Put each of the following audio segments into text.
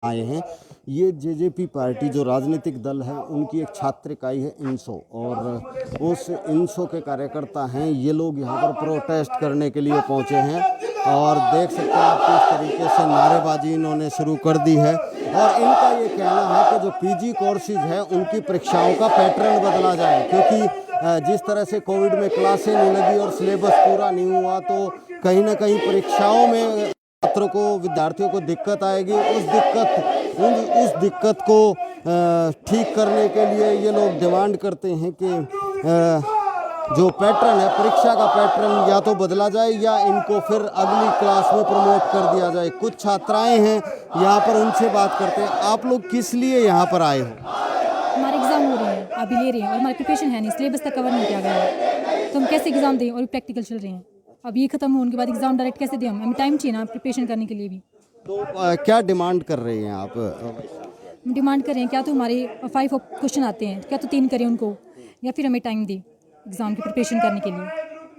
आए हैं। ये जेजेपी पार्टी जो राजनीतिक दल है उनकी एक छात्र इकाई है इनसो, और उस इनसो के कार्यकर्ता हैं। ये लोग यहाँ पर प्रोटेस्ट करने के लिए पहुँचे हैं और देख सकते हैं आप किस तरीके से नारेबाजी इन्होंने शुरू कर दी है। और इनका ये कहना है कि जो पीजी कोर्सेज है उनकी परीक्षाओं का पैटर्न बदला जाए, क्योंकि जिस तरह से कोविड में क्लासें नहीं लगी और सिलेबस पूरा नहीं हुआ तो कहीं ना कहीं परीक्षाओं में छात्रों को, विद्यार्थियों को दिक्कत आएगी। उस दिक्कत को ठीक करने के लिए ये लोग डिमांड करते हैं कि जो पैटर्न है, परीक्षा का पैटर्न या तो बदला जाए या इनको फिर अगली क्लास में प्रमोट कर दिया जाए। कुछ छात्राएं हैं यहाँ पर, उनसे बात करते हैं। आप लोग किस लिए यहाँ पर आए हो? हमारे एग्ज़ाम हो रहे हैं, अभी ले रहे हैं, और हमारी प्रिपरेशन है नहीं, सिलेबस तक कवर नहीं किया गया है, तो हम कैसे एग्ज़ाम दें? और प्रैक्टिकल चल रहे हैं, अब ये खत्म होने के बाद एग्ज़ाम डायरेक्ट कैसे दें? हमें टाइम चाहिए ना प्रिपरेशन करने के लिए भी। तो क्या डिमांड कर रहे हैं आप? हम डिमांड कर रहे हैं क्या तो हमारे 5 क्वेश्चन आते हैं, क्या तो 3 करें उनको, या फिर हमें टाइम दें एग्ज़ाम की प्रिपरेशन करने के लिए।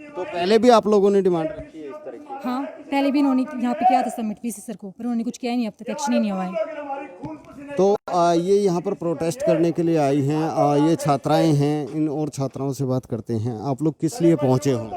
तो पहले भी आप लोगों ने डिमांड रखी है इस तरह की? हाँ, पहले भी इन्होंने यहाँ पे किया था सबमिट वीसी सर को, पर उन्होंने कुछ किया ही नहीं, अब तक एक्शन ही नहीं हुआ है। तो ये यहाँ पर प्रोटेस्ट करने के लिए आई हैं, ये छात्राएं हैं। इन और छात्राओं से बात करते हैं। आप लोग किस लिए पहुँचे हो?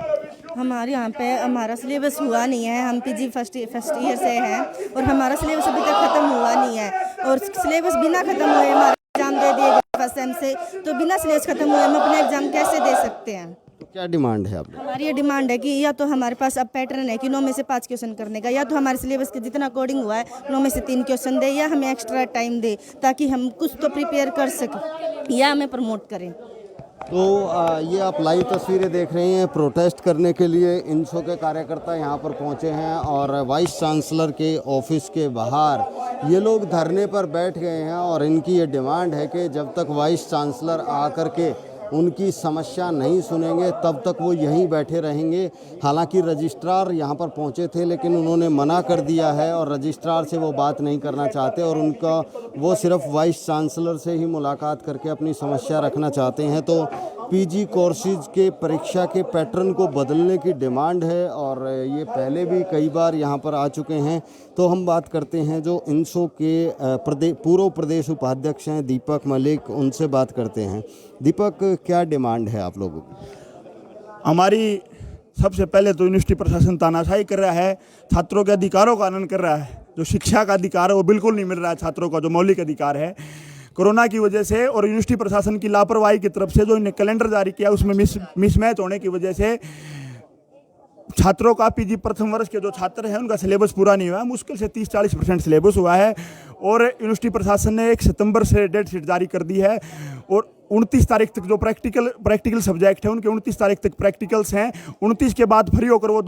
हमारे यहाँ पे हमारा सिलेबस हुआ नहीं है, हम पीजी फर्स्ट ईयर से हैं और हमारा सिलेबस अभी तक ख़त्म हुआ नहीं है, और सिलेबस बिना ख़त्म हुए हमारा एग्ज़ाम दे दिए गए फर्स्ट सेम से, तो बिना सिलेबस ख़त्म हुए हम अपना एग्ज़ाम कैसे दे सकते हैं? तो क्या डिमांड है आप लोग? हमारी ये डिमांड है कि या तो हमारे पास अब पैटर्न है कि 9 में से 5 क्वेश्चन करने का, या तो हमारे सिलेबस के जितना कोडिंग हुआ है 9 में से 3 क्वेश्चन दे, या हमें एक्स्ट्रा टाइम दे ताकि हम कुछ तो प्रिपेयर कर सकें या हमें प्रमोट करें। तो ये आप लाइव तस्वीरें देख रहे हैं। प्रोटेस्ट करने के लिए इनसो के कार्यकर्ता यहाँ पर पहुँचे हैं और वाइस चांसलर के ऑफिस के बाहर ये लोग धरने पर बैठ गए हैं, और इनकी ये डिमांड है कि जब तक वाइस चांसलर आकर के उनकी समस्या नहीं सुनेंगे तब तक वो यहीं बैठे रहेंगे। हालांकि रजिस्ट्रार यहाँ पर पहुँचे थे लेकिन उन्होंने मना कर दिया है और रजिस्ट्रार से वो बात नहीं करना चाहते, और वो सिर्फ वाइस चांसलर से ही मुलाकात करके अपनी समस्या रखना चाहते हैं। तो पीजी कोर्सेज के परीक्षा के पैटर्न को बदलने की डिमांड है, और ये पहले भी कई बार यहाँ पर आ चुके हैं। तो हम बात करते हैं जो इनसो के पूर्व प्रदेश उपाध्यक्ष हैं दीपक मलिक, उनसे बात करते हैं। दीपक, क्या डिमांड है आप लोगों की? हमारी सबसे पहले तो यूनिवर्सिटी प्रशासन तानाशाही कर रहा है, छात्रों के अधिकारों का हनन कर रहा है। जो शिक्षा का अधिकार है वो बिल्कुल नहीं मिल रहा है छात्रों का, जो मौलिक अधिकार है। कोरोना की वजह से और यूनिवर्सिटी प्रशासन की लापरवाही की तरफ से जो इन्हें कैलेंडर जारी किया उसमें मिसमैच होने की वजह से छात्रों का, पीजी प्रथम वर्ष के जो छात्र हैं उनका सिलेबस पूरा नहीं हुआ है। मुश्किल से 30-40% सिलेबस हुआ है, और यूनिवर्सिटी प्रशासन ने 1 सितंबर से डेट शीट जारी कर दी है, और 29 तारीख तक जो प्रैक्टिकल सब्जेक्ट है उनके 29 तारीख तक प्रैक्टिकल्स हैं। 29 के बाद फ्री होकर वो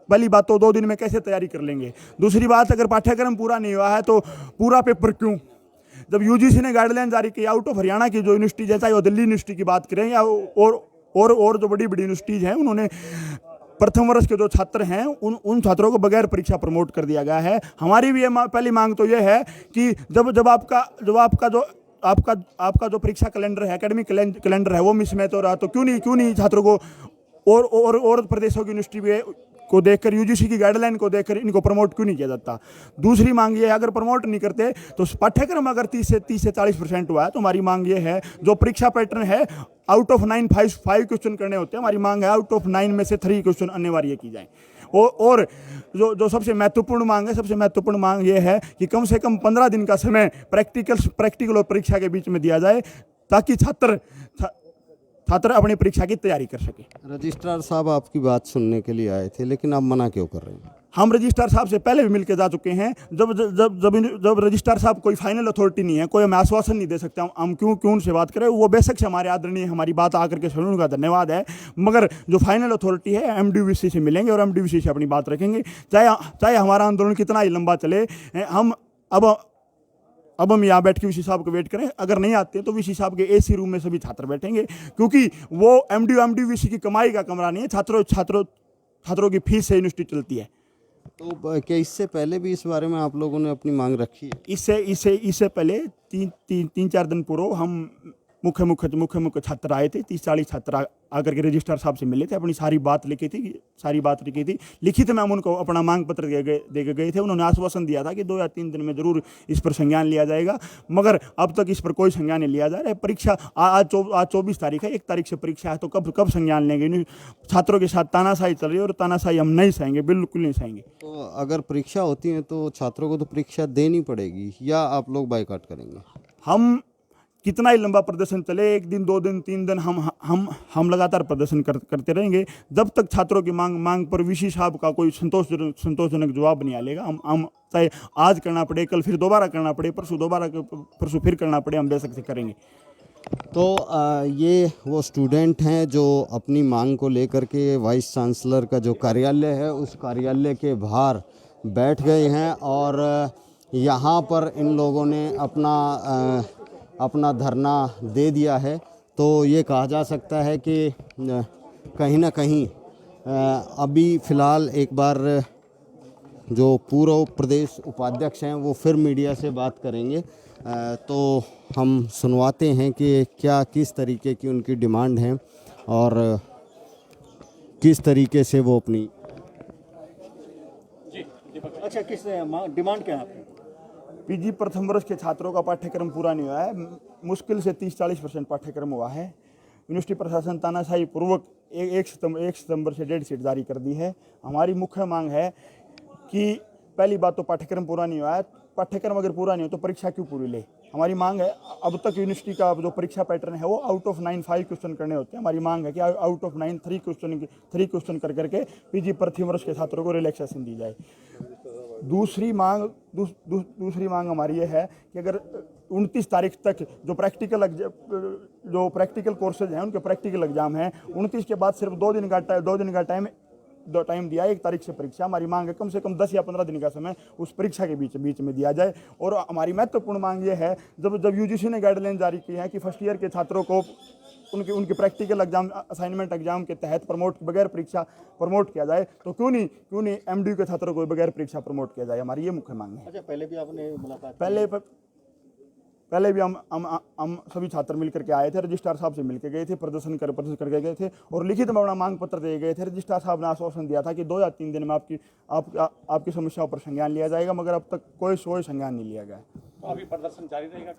पहली बात तो 2 दिन में कैसे तैयारी कर लेंगे? दूसरी बात, अगर पाठ्यक्रम पूरा नहीं हुआ है तो पूरा पेपर क्यों? जब यूजीसी ने गाइडलाइन जारी की आउट ऑफ हरियाणा की जो यूनिवर्सिटी, चाहे वो दिल्ली यूनिवर्सिटी की बात करें या और जो बड़ी बड़ी यूनिवर्सिटीज़ हैं, उन्होंने प्रथम वर्ष के जो छात्र हैं उन छात्रों को बगैर परीक्षा प्रमोट कर दिया गया है। हमारी भी पहली मांग तो ये है कि जब आपका जो परीक्षा कैलेंडर है, एकेडमिक कैलेंडर है, वो मिसमैच हो रहा, तो क्यों नहीं छात्रों को और प्रदेशों की यूनिवर्सिटी को देखकर, यूजीसी की गाइडलाइन को देखकर इनको प्रमोट क्यों नहीं किया जाता? दूसरी मांग ये है, अगर प्रमोट नहीं करते तो पाठ्यक्रम अगर 30 से 40% हुआ है, तो हमारी मांग ये है, जो परीक्षा पैटर्न है आउट ऑफ 9 5 क्वेश्चन करने होते हैं, हमारी मांग है आउट ऑफ 9 में से 3 क्वेश्चन अनिवार्य की जाए। और जो सबसे महत्वपूर्ण मांग ये है कि कम से कम 15 दिन का समय प्रैक्टिकल और परीक्षा के बीच में दिया जाए, ताकि छात्र अपनी परीक्षा की तैयारी कर सके। रजिस्ट्रार साहब आपकी बात सुनने के लिए आए थे, लेकिन आप मना क्यों कर रहे हैं? हम रजिस्ट्रार साहब से पहले भी मिलकर जा चुके हैं। जब रजिस्ट्रार साहब कोई फाइनल अथॉरिटी नहीं है, कोई हमें आश्वासन नहीं दे सकते, हम क्यों उनसे बात करें? वो बेशक से हमारे आदरणीय, हमारी बात आकर के सुनने का धन्यवाद है, मगर जो फाइनल अथॉरिटी है एमडीवीसी से मिलेंगे और एमडीवीसी से अपनी बात रखेंगे, चाहे हमारा आंदोलन कितना ही लंबा चले। अब हम यहाँ बैठ के वीसी साहब को वेट करें, अगर नहीं आते तो वीसी साहब के एसी रूम में सभी छात्र बैठेंगे, क्योंकि वो एमडीवीसी की कमाई का कमरा नहीं है, छात्रों की फीस से यूनिवर्सिटी चलती है। तो क्या इससे पहले भी इस बारे में आप लोगों ने अपनी मांग रखी है? इससे पहले 3-4 दिन पूर्व हम मुख्य छात्र आए थे, 30-40 छात्र आकर के रजिस्ट्रार साहब से मिले थे, अपनी सारी बात लिखी थी। लिखित में हम उनको अपना मांग पत्र दे के गए थे। उन्होंने आश्वासन दिया था कि 2 या 3 दिन में जरूर इस पर संज्ञान लिया जाएगा, मगर अब तक इस पर कोई संज्ञान नहीं लिया जा रहा है। परीक्षा आज 24 तारीख है, 1 तारीख से परीक्षा है, तो कब संज्ञान लेंगे? छात्रों के साथ तानाशाही चल रही है और तानाशाही हम नहीं सहेंगे, बिल्कुल नहीं सहेंगे। तो अगर परीक्षा होती है तो छात्रों को तो परीक्षा देनी पड़ेगी, या आप लोग बाइकआउट करेंगे? हम कितना ही लंबा प्रदर्शन चले, 1 दिन 2 दिन 3 दिन, हम लगातार प्रदर्शन करते रहेंगे जब तक छात्रों की मांग पर वीसी साहब का कोई संतोषजनक जवाब नहीं आएगा। हम चाहे आज करना पड़े, कल फिर दोबारा करना पड़े, परसों फिर करना पड़े, हम बेशक से करेंगे। तो ये वो स्टूडेंट हैं जो अपनी मांग को लेकर के वाइस चांसलर का जो कार्यालय है उस कार्यालय के बाहर बैठ गए हैं, और यहाँ पर इन लोगों ने अपना धरना दे दिया है। तो ये कहा जा सकता है कि कहीं ना कहीं अभी फ़िलहाल एक बार जो पूर्व प्रदेश उपाध्यक्ष हैं वो फिर मीडिया से बात करेंगे। तो हम सुनवाते हैं कि किस तरीके की उनकी डिमांड है और किस तरीके से वो अपनी अच्छा किस डिमांड क्या है आपकी? पीजी प्रथम वर्ष के छात्रों का पाठ्यक्रम पूरा नहीं हुआ है, मुश्किल से 30-40% पाठ्यक्रम हुआ है। यूनिवर्सिटी प्रशासन तानाशाही पूर्वक 1 सितंबर से डेट शीट जारी कर दी है। हमारी मुख्य मांग है कि पहली बात तो पाठ्यक्रम पूरा नहीं हुआ है, पाठ्यक्रम अगर पूरा नहीं हो तो परीक्षा क्यों पूरी ले। हमारी मांग है, अब तक यूनिवर्सिटी का जो परीक्षा पैटर्न है वो आउट ऑफ 9 5 क्वेश्चन करने होते हैं। हमारी मांग है कि आउट ऑफ 9 3 क्वेश्चन कर करके पीजी प्रथम वर्ष के छात्रों को रिलैक्सेशन दी जाए। दूसरी मांग हमारी ये है कि अगर 29 तारीख तक जो प्रैक्टिकल कोर्सेज हैं उनके प्रैक्टिकल एग्जाम हैं, 29 के बाद सिर्फ 2 दिन का टाइम दिया है। 1 तारीख से परीक्षा। हमारी मांग है कम से कम 10 या 15 दिन का समय उस परीक्षा के बीच में दिया जाए। और हमारी महत्वपूर्ण मांग ये है, जब यूजीसी ने गाइडलाइन जारी की है कि फर्स्ट ईयर के छात्रों को उनके प्रैक्टिकल एग्जाम, असाइनमेंट एग्जाम के तहत बगैर परीक्षा प्रमोट किया जाए, तो क्यों नहीं एमडी के छात्रों को बगैर परीक्षा प्रमोट किया जाए। हमारी ये मुख्य मांग है। अच्छा, पहले भी आपने मुलाकात? पहले भी हम सभी छात्र मिलकर के आए थे, रजिस्ट्रार साहब से मिलकर गए थे, प्रदर्शन करके गए थे और लिखित में अपना मांग पत्र दे गए थे। रजिस्ट्रार साहब ने आश्वासन दिया था कि 2 या 3 दिन में आपकी समस्याओं पर संज्ञान लिया जाएगा, मगर अब तक कोई संज्ञान नहीं लिया गया। तो अभी प्रदर्शन जारी रहेगा?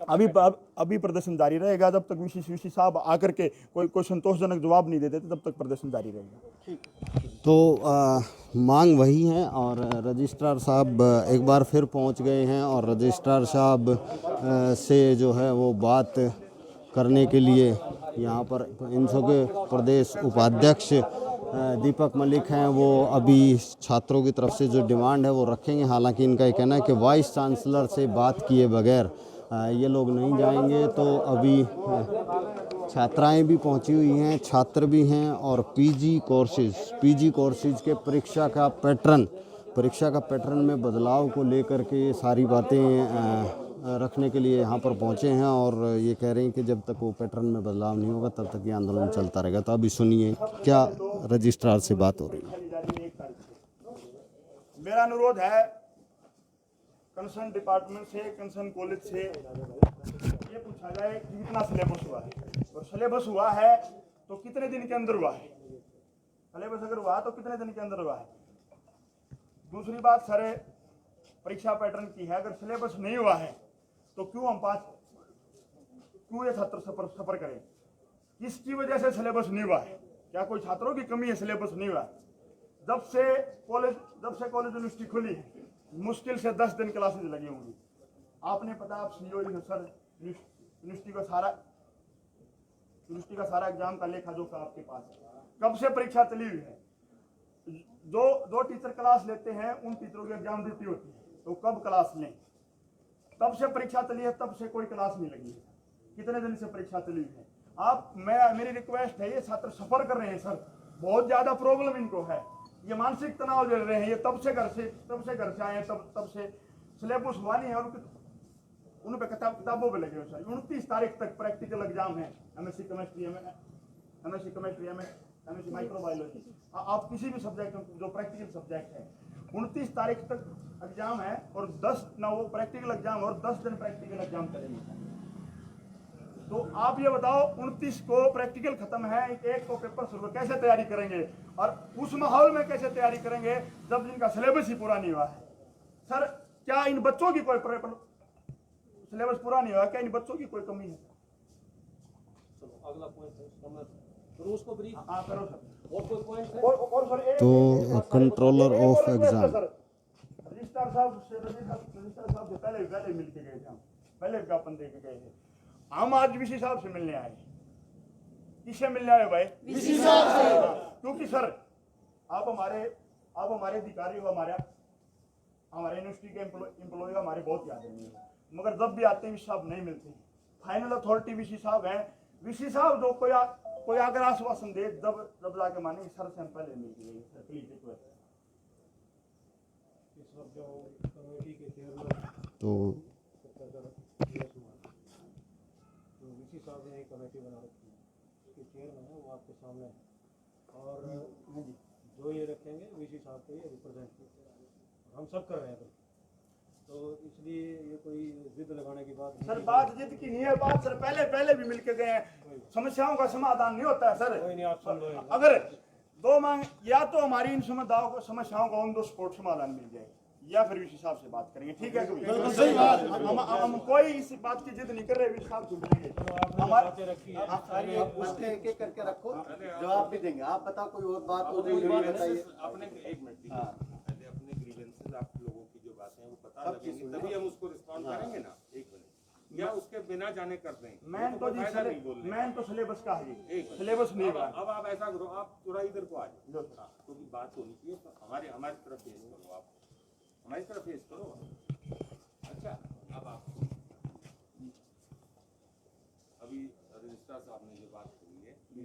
अभी प्रदर्शन जारी रहेगा जब तक वीसी साहब आकर के कोई संतोषजनक जवाब नहीं देते तब तक प्रदर्शन जारी रहेगा। तो मांग वही है और रजिस्ट्रार साहब एक बार फिर पहुंच गए हैं और रजिस्ट्रार साहब से जो है वो बात करने के लिए यहाँ पर इंसो के प्रदेश उपाध्यक्ष दीपक मलिक हैं, वो अभी छात्रों की तरफ से जो डिमांड है वो रखेंगे। हालांकि इनका ये कहना है कि वाइस चांसलर से बात किए बगैर ये लोग नहीं जाएंगे। तो अभी छात्राएं भी पहुंची हुई हैं, छात्र भी हैं और पीजी कोर्सेज के परीक्षा का पैटर्न में बदलाव को लेकर के ये सारी बातें रखने के लिए यहाँ पर पहुँचे हैं और ये कह रहे हैं कि जब तक वो पैटर्न में बदलाव नहीं होगा तब तक ये आंदोलन चलता रहेगा। तो अभी सुनिए क्या रजिस्ट्रार से बात हो रही है। मेरा अनुरोध है कंसर्न डिपार्टमेंट से, कंसर्न कॉलेज से ये पूछा जाए कि कितना सिलेबस हुआ है, और सिलेबस हुआ है तो कितने दिन के अंदर हुआ है। सिलेबस अगर हुआ तो कितने दिन के अंदर हुआ है। दूसरी बात सर परीक्षा पैटर्न की है, अगर सिलेबस नहीं हुआ है तो क्यों ये छात्र सफर करें, किसकी वजह से सिलेबस नहीं हुआ है। क्या कोई छात्रों की कमी है, सिलेबस नहीं हुआ है। जब से कॉलेज यूनिवर्सिटी खुली मुश्किल से 10 दिन क्लासेज लगी होंगी। आपने पता, आप सीईओ सर, यूनिवर्सिटी का सारा एग्जाम का लेखा जोखा आपके पास है। कब से परीक्षा चली हुई है। जो टीचर क्लास लेते हैं उन टीचरों की एग्जाम ड्यूटी होती है, तो कब क्लास लें। तब से परीक्षा चली है, तब से कोई क्लास नहीं लगी है। कितने दिन से परीक्षा चली हुई है। मेरी रिक्वेस्ट है, ये छात्र सफर कर रहे हैं सर, बहुत ज्यादा प्रॉब्लम इनको है, ये मानसिक तनाव झेल रहे हैं। ये तब से घर से आए हैं, तब से सिलेबस हुआ नहीं है और उन पे किताबों पे लगे हुए। 29 तारीख तक प्रैक्टिकल एग्जाम है, एमएससी केमिस्ट्री, एमएससी माइक्रोबायोलॉजी, आप किसी भी सब्जेक्ट में जो प्रैक्टिकल सब्जेक्ट है 29 तारीख तक एग्जाम है और 10 दिन प्रैक्टिकल एग्जाम और 10 दिन प्रैक्टिकल एग्जाम करेंगे। तो आप ये बताओ 29 को प्रैक्टिकल खत्म है, एक को पेपर शुरू, कैसे तैयारी करेंगे और उस माहौल में कैसे तैयारी करेंगे जब जिनका सिलेबस ही पूरा नहीं हुआ है। सर क्या इन बच्चों की कोई सिलेबस पूरा नहीं हुआ, क्या इन बच्चों की कोई कमी है? अगला पॉइंट करो उसको ब्रीफ। हाँ करो सर। और कोई पॉइंट है? और सर तो कंट्रोलर ऑफ एग्जाम रजिस्ट्रार साहब से पहले मिल के गए थे हम, पहले विज्ञापन दे के गए थे। हम आज वीसी साहब से मिलने आए। किससे मिलने आए भाई? वीसी साहब से। क्योंकि सर आप हमारे अधिकारी हो, हमारे यूनिवर्सिटी के एम्प्लॉय हमारे बहुत याद है, मगर जब भी आते हैं वीसी साहब नहीं मिलते। फाइनल अथॉरिटी वीसी साहब हैं। वीसी साहब जो कोई अगर आश्वासन दे जब जाके माने सर से हम पहले मिल के गए। Sir please request. इस वक्त जो कमेटी के चेयरमैन तो वीसी साहब ने एक कमेटी बना रखी है, उसके चेयरमैन है वो आपके सामने है, और जो ये रखेंगे वीसी साहब को ये रिप्रेजेंट हम सब कर रहे हैं। तो इसलिए ये कोई जिद लगाने की बात सर बात जिद की नहीं है, बात सर पहले भी मिलके गए हैं। समस्याओं का समाधान नहीं होता है सर। कोई नहीं, आप सुन लो। अगर दो मांग, या तो हमारी इन समस्याओं का ऑन द स्पॉट समाधान मिल जाए या फिर वीसी साहब से बात करेंगे। ठीक है, बिल्कुल सही बात। हम कोई इस बात की जिद नहीं कर रहे, वीसी साहब से मिलेंगे। हमारे रखी है सारी उसके एक एक करके रखो, जवाब भी देंगे। आप बताओ कोई और बात हो तो बताइए। आपने एक मिनट पहले अपने ग्रीवेंसेस आप लोगों की जो बातें हैं वो पता लगेंगी, तभी हम उसको रिस्पॉन्ड करेंगे ना। एक मिनट, या उसके बिना जाने कर दें। मैन तो सिलेबस का है, सिलेबस नहीं हुआ। अब आप ऐसा करो, आप थोड़ा इधर को आ जाओ, क्योंकि बात होनी चाहिए। हमारी तरफ फेस करो, आप हमारी तरफ फेस करो। अच्छा, अब आप अभी रजिस्ट्रार साहब ने जो बात कही है कि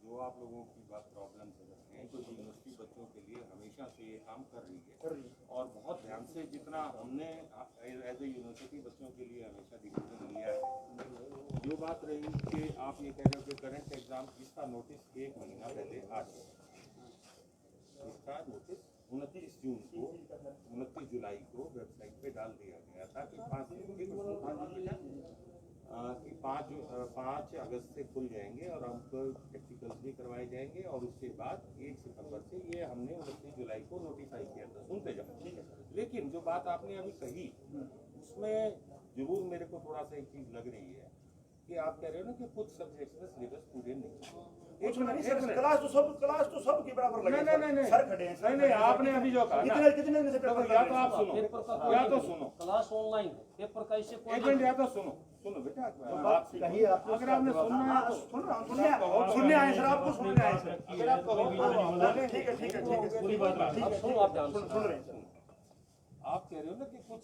जो आप लोगों की बात प्रॉब्लम से रहे हैं, तो यूनिवर्सिटी बच्चों के लिए हमेशा से ये काम कर रही है, और बहुत ध्यान से जितना हमने एज ए यूनिवर्सिटी बच्चों के लिए हमेशा डिसीजन लिया है। जो बात रही कि आप ये कह रहे हो कि करंट एग्जाम, इसका नोटिस 1 महीना पहले आ गया। इसका नोटिस 29 जून को 29 जुलाई को वेबसाइट पे डाल दिया गया था कि 5 अगस्त से खुल जाएंगे और हमको प्रैक्टिकल्स भी करवाए जाएंगे, और उसके बाद 1 सितंबर से ये हमने 29 जुलाई को नोटिफाई किया था। सुनते जाओ। लेकिन जो बात आपने अभी कही उसमें जरूर मेरे को थोड़ा सा एक चीज लग रही है कि आप कह रहे हो ना कि कुछ सब्जेक्ट्स में सिलेबस पूरे नहीं। क्लास तो सब की बराबर लगे। नहीं सर खड़े हैं। नहीं, आपने अभी जो कहा कितने में से पेपर, या तो आप सुनो, या तो सुनो, क्लास ऑनलाइन है, पेपर का इससे एक मिनट, या तो सुनो बेटा, बात कहिए। अगर आपने सुनना है सुनने आए सर, आपको सुनने आए सर। अगर आप कहो ठीक है पूरी बात आप सुनो, आप ध्यान से सुन रहे हैं। आप कह रहे हो ना कि कुछ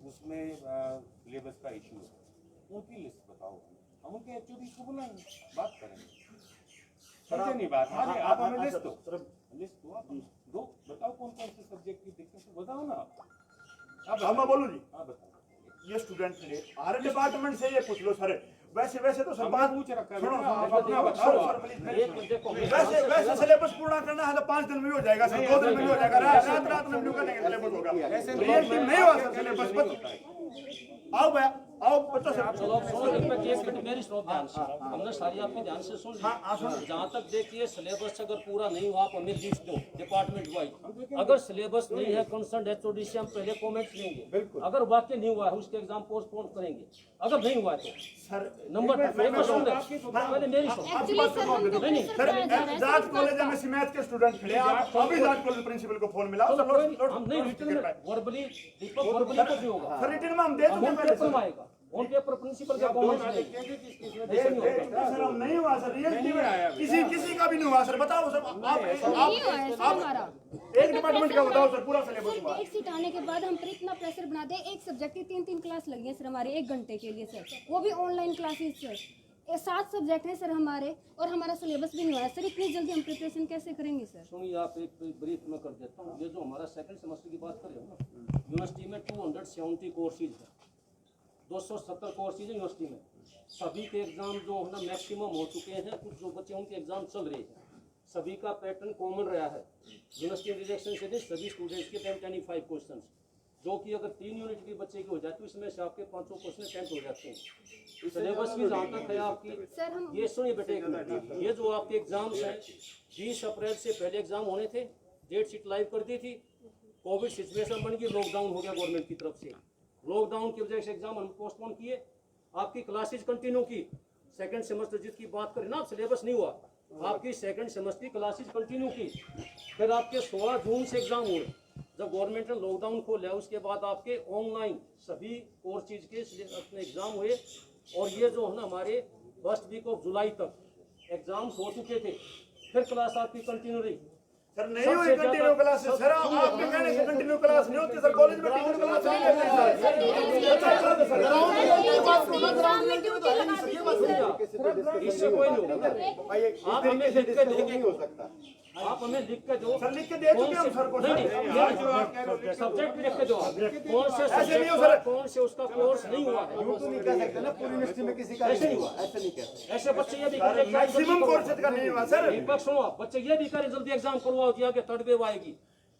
उसमें सिलेबस का इशू है, उनकी लिस्ट बताओ, हम उनके एचओडी को बुलाएंगे, बात करेंगे। नहीं बात आप हमें लिस्ट दो, आप दो, बताओ कौन कौन से सब्जेक्ट की दिक्कत है, बताओ ना आप। मैं बोलूं जी? हाँ बताओ। ये स्टूडेंट थे, हर डिपार्टमेंट से ये पूछ लो सर। वैसे तो सब बात पूछ रखा है, सुनो, आप अपना बताओ। वैसे सिलेबस पूरा करना है तो 5 दिन में हो जाएगा सर, 2 दिन में हो जाएगा, रात में कर देंगे सिलेबस होगा। नहीं हुआ सर सिलेबस। आओ बच्चों से चलो सुनो, एक मिनट मेरी सुनो ध्यान से। हमने सारी आपकी ध्यान से सुन ली। जहाँ तक देखिए सिलेबस अगर पूरा नहीं हुआ आप हमें लिस्ट दो डिपार्टमेंट वाइज। अगर सिलेबस नहीं है कंसर्न एचओडी से हम पहले कमेंट्स लेंगे। अगर वाकई नहीं हुआ है उसके एग्जाम पोस्टपोन करेंगे। अगर नहीं हुआ है तो सर नंबर पहले मेरी सर जाट कॉलेज में सिमैथ के स्टूडेंट खड़े, आप अभी जाट कॉलेज प्रिंसिपल को फोन मिला। हम नहीं रिटर्न में वर्बली दीपक वर्बली कुछ नहीं होगा, सर रिटर्न में हम दे चुके पहले पेपर में आएगा। ऑन पेपर प्रिंसिपल का कमेंट्स लेंगे। ऐसे नहीं होगा सर, हम नहीं हुआ सर, रियल किसी का भी नहीं हुआ सर। बताओ सर, आप एक डिपार्टमेंट का बताओ सर, पूरा सिलेबस हुआ। एक सीट आने के बाद हम पर इतना प्रेशर बना दे, एक सब्जेक्ट की 3 क्लास लगी है सर हमारे 1 घंटे के लिए सर, वो भी ऑनलाइन क्लासेस सर। 7 सब्जेक्ट हैं सर हमारे, और हमारा सिलेबस भी नहीं हुआ है सर। इतनी जल्दी हम प्रिपरेशन कैसे करेंगे सर? सुनिए, आप एक ब्रीफ में कर देता हूँ। ये जो हमारा सेकंड सेमेस्टर की बात करें ना, यूनिवर्सिटी में 270 कोर्सेज है, 270 कोर्सेज है यूनिवर्सिटी में। सभी के एग्जाम जो है ना मैक्सिमम हो चुके हैं, कुछ जो बच्चे उनके एग्जाम चल रहे हैं। सभी का पैटर्न कॉमन रहा है। यूनिवर्सिटी डिरेक्शन से भी सभी स्टूडेंट्स के 25 क्वेश्चन जो कि अगर 3 यूनिट की बच्चे की हो जाए तो इसमें से आपके 500 क्वेश्चन अटेम्प्ट हो जाते हैं। सिलेबस की जहाँ तक है आपकी, सर हम ये सुनिए बेटे एक मिनट, ये जो आपके एग्जाम्स हैं 20 अप्रैल से पहले एग्जाम होने थे, डेट शीट लाइव कर दी थी, कोविड सिचुएशन बन गई, लॉकडाउन हो गया गवर्नमेंट की तरफ से, लॉकडाउन की वजह से एग्जाम हम पोस्टपोन किए, आपकी क्लासेज कंटिन्यू की, सेकंड सेमेस्टर जिसकी बात करें ना, सिलेबस नहीं हुआ, आपकी सेकंड सेमेस्टर की क्लासेज कंटिन्यू की, फिर आपके 16 जून से एग्जाम हुए, जब गवर्नमेंट ने लॉकडाउन खोला उसके बाद आपके ऑनलाइन सभी कोर्सेज के अपने एग्जाम हुए, और ये जो है ना हमारे फर्स्ट वीक ऑफ जुलाई तक एग्जाम हो चुके थे, फिर क्लास आपकी कंटिन्यू रही। सर नहीं हुई कंटिन्यू क्लास सर, आपके कहने से कंटिन्यू क्लास नहीं होती सर, कॉलेज में टीचर क्लास नहीं लेते सर। इससे कोई नहीं होगा, आप हमें लिख के दो, आप हमें लिख के दो, सर लिख के दे चुके हम सर को, सब्जेक्ट लिख के दो, कौन से सब्जेक्ट कौन से उसका कोर्स नहीं हुआ है, यूं तो नहीं कह सकते ना पूरी यूनिवर्सिटी में किसी का ऐसे नहीं हुआ, ऐसे नहीं कह सकते। ऐसे बच्चे ये भी करें मैक्सिमम कोर्सेज का नहीं हुआ सर। दीपक सुनो, बच्चे ये भी करें जल्दी एग्जाम करवाओ जी, आगे थर्ड वेव आएगी,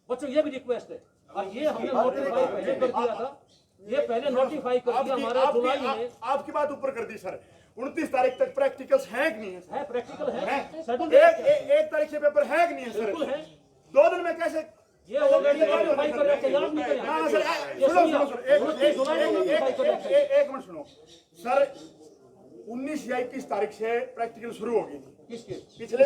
बच्चों ये भी रिक्वेस्ट है, और ये हमने नोटिफाई पहले कर दिया था, ये पहले नोटिफाई कर दिया हमारा जुलाई में। आपकी बात ऊपर कर दी सर, 29 तारीख तक प्रैक्टिकल्स है कि नहीं है? प्रैक्टिकल है, एक तारीख से पेपर है कि नहीं है सर? बिल्कुल है। 2 दिन में कैसे ये ऑलरेडी नोटिफाई कर रखे, याद नहीं करें। हाँ सर, सुनो सर, एक मिनट सुनो सर, 19 या 21 तारीख से प्रैक्टिकल शुरू होगी। किसके? पिछले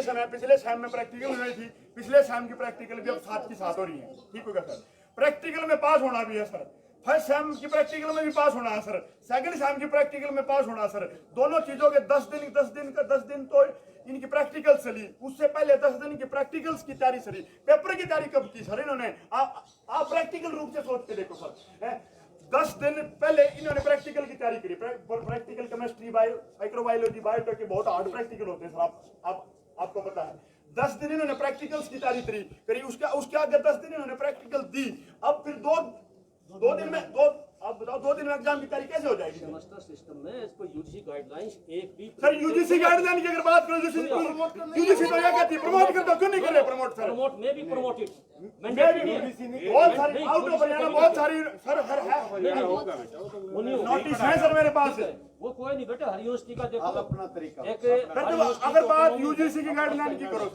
सेम में प्रैक्टिकल हुई थी, पिछले सेम की प्रैक्टिकल भी अब साथ की साथ हो रही है, ठीक होगा सर। प्रैक्टिकल में पास होना भी है सर, फर्स्ट सेम की प्रैक्टिकल में भी पास होना है सर, सेकंड सेम की प्रैक्टिकल में पास होना है सर, दोनों चीजों के 10 दिन तो इनकी प्रैक्टिकल चली, उससे पहले 10 दिन की प्रैक्टिकल्स की तैयारी चली, पेपर की तैयारी कब की सर इन्होंने? आप प्रैक्टिकल रूप से सोच के देखो सर, 10 दिन पहले इन्होंने प्रैक्टिकल की तैयारी करी, प्रैक्टिकल केमिस्ट्री, माइक्रोबायोलॉजी, बायोटेक के बहुत हार्ड प्रैक्टिकल होते हैं सर, आपको पता है। 10 दिन इन्होंने प्रैक्टिकल्स की तैयारी करी, उसके आगे 10 दिन इन्होंने प्रैक्टिकल दी, अब फिर दो दिन में एग्जाम की तैयारी कैसे हो जाएगी? सेमेस्टर सिस्टम में इसको यूजीसी गाइडलाइंस एक भी सर यूजीसी गाइडलाइन की अगर बात करो, यूजीसी तो ये कहती है प्रमोट कर दो, क्यों नहीं कर रहे प्रमोट सर? प्रमोट में भी प्रमोटेड बहुत सारी आउट ऑफ हरियाणा बहुत सारी सर नोटिस है सर मेरे पास, वो कोई नहीं बेटा, हर यूनिवर्सिटी का देखो अपना तरीका। अगर बात यूजीसी की गाइडलाइन की करो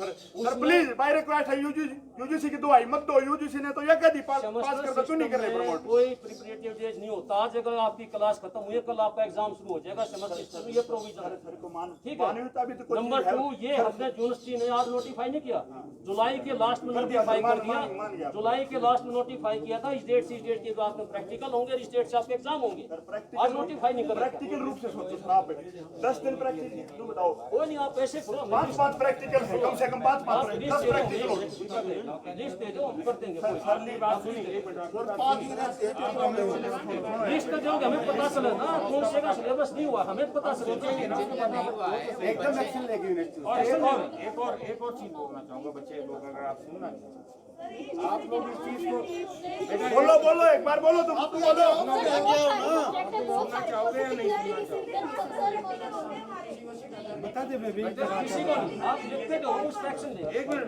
सर प्लीज बाय रिक्वेस्ट है, यूजीसी की दुआई मत दो, यूजीसी ने तो ये कह दी पास कर दो, क्यों नहीं कर रहे प्रमोट? कोई प्रिपरेटिव डेज नहीं होता, आज अगर आपकी क्लास खत्म हुई है कल आपका एग्जाम शुरू हो जाएगा, सेमेस्टर ये प्रोविजन है, ठीक है। नंबर 2, ये हमने यूनिवर्सिटी ने आज नोटिफाई नहीं किया, जुलाई के लास्ट में नोटिफाई कर दिया, जुलाई के लास्ट में नोटिफाई किया था, इस डेट से इस डेट के बाद में प्रैक्टिकल होंगे, इस डेट से आपके एग्जाम होंगे, आज नोटिफाई नहीं कर रहे। प्रैक्टिकल रूप से सोचो सर, आप 10 दिन प्रैक्टिकल तो बताओ, कोई नहीं, आप ऐसे करो, 5 प्रैक्टिकल है, कम से कम 5 10 प्रैक्टिकल हो, लिस्ट दे दो, हम कर देंगे, लिस्ट दोगे हमें पता चले ना कौन से का सिलेबस नहीं हुआ, हमें पता चले एकदम एक्शन लेगी यूनिवर्सिटी। और एक और चीज बोलना चाहूंगा, बच्चे लोग अगर आप सुनना चाहें, आप लोग इस चीज को बोलो एक बार बोलो, तुम बोलो, सुनना चाहोगे या नहीं सुनना चाहोगे? बता दे बेबी, किसी को नहीं, आप लिखते दो, उस एक्शन लेंगे। एक मिनट,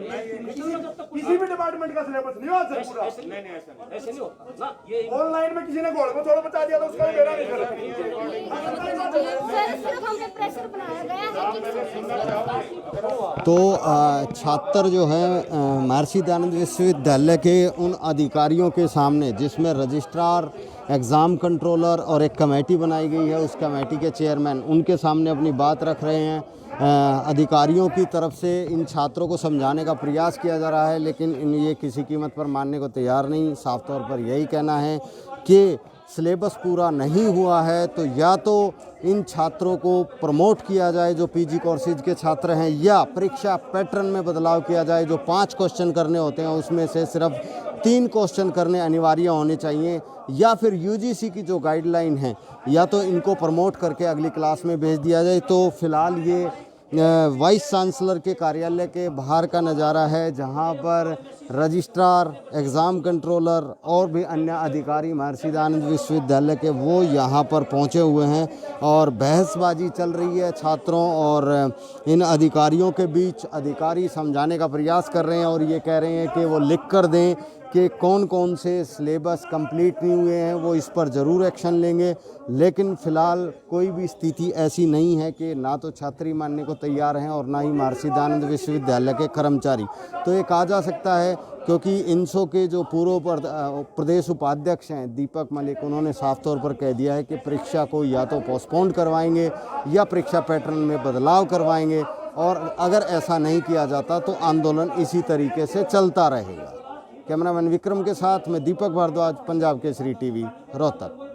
किसी भी डिपार्टमेंट का सिलेबस नहीं हुआ सर पूरा, नहीं ऐसा नहीं, ऐसे नहीं होता ना, ये ऑनलाइन में किसी ने गोल में थोड़ा बता दिया तो उसका मेरा नहीं सर। सर सिर्फ हम पे प्रेशर बनाया गया है। तो छात्र जो है महर्षि दयानंद विश्वविद्यालय के उन अधिकारियों के सामने, जिसमें रजिस्ट्रार, एग्ज़ाम कंट्रोलर और एक कमेटी बनाई गई है, उस कमेटी के चेयरमैन उनके सामने अपनी बात रख रहे हैं। अधिकारियों की तरफ से इन छात्रों को समझाने का प्रयास किया जा रहा है, लेकिन ये किसी कीमत पर मानने को तैयार नहीं। साफ तौर पर यही कहना है कि सिलेबस पूरा नहीं हुआ है तो या तो इन छात्रों को प्रमोट किया जाए जो पीजी कोर्सेज के छात्र हैं, या परीक्षा पैटर्न में बदलाव किया जाए, जो 5 क्वेश्चन करने होते हैं उसमें से सिर्फ 3 क्वेश्चन करने अनिवार्य होने चाहिए, या फिर यूजीसी की जो गाइडलाइन है या तो इनको प्रमोट करके अगली क्लास में भेज दिया जाए। तो फिलहाल ये वाइस चांसलर के कार्यालय के बाहर का नज़ारा है, जहां पर रजिस्ट्रार, एग्ज़ाम कंट्रोलर और भी अन्य अधिकारी महर्षि दयानंद विश्वविद्यालय के वो यहां पर पहुंचे हुए हैं और बहसबाजी चल रही है छात्रों और इन अधिकारियों के बीच। अधिकारी समझाने का प्रयास कर रहे हैं और ये कह रहे हैं कि वो लिख कर दें कि कौन कौन से सिलेबस कंप्लीट नहीं हुए हैं, वो इस पर ज़रूर एक्शन लेंगे। लेकिन फ़िलहाल कोई भी स्थिति ऐसी नहीं है कि ना तो छात्र मानने को तैयार हैं और ना ही महर्षि दयानंद विश्वविद्यालय के कर्मचारी। तो ये कहा जा सकता है, क्योंकि इनसो के जो पूर्व प्रदेश उपाध्यक्ष हैं दीपक मलिक, उन्होंने साफ तौर पर कह दिया है कि परीक्षा को या तो पोस्टपोन करवाएंगे या परीक्षा पैटर्न में बदलाव करवाएंगे, और अगर ऐसा नहीं किया जाता तो आंदोलन इसी तरीके से चलता रहेगा। कैमरामैन विक्रम के साथ मैं दीपक भारद्वाज, पंजाब केसरी टीवी, रोहतक।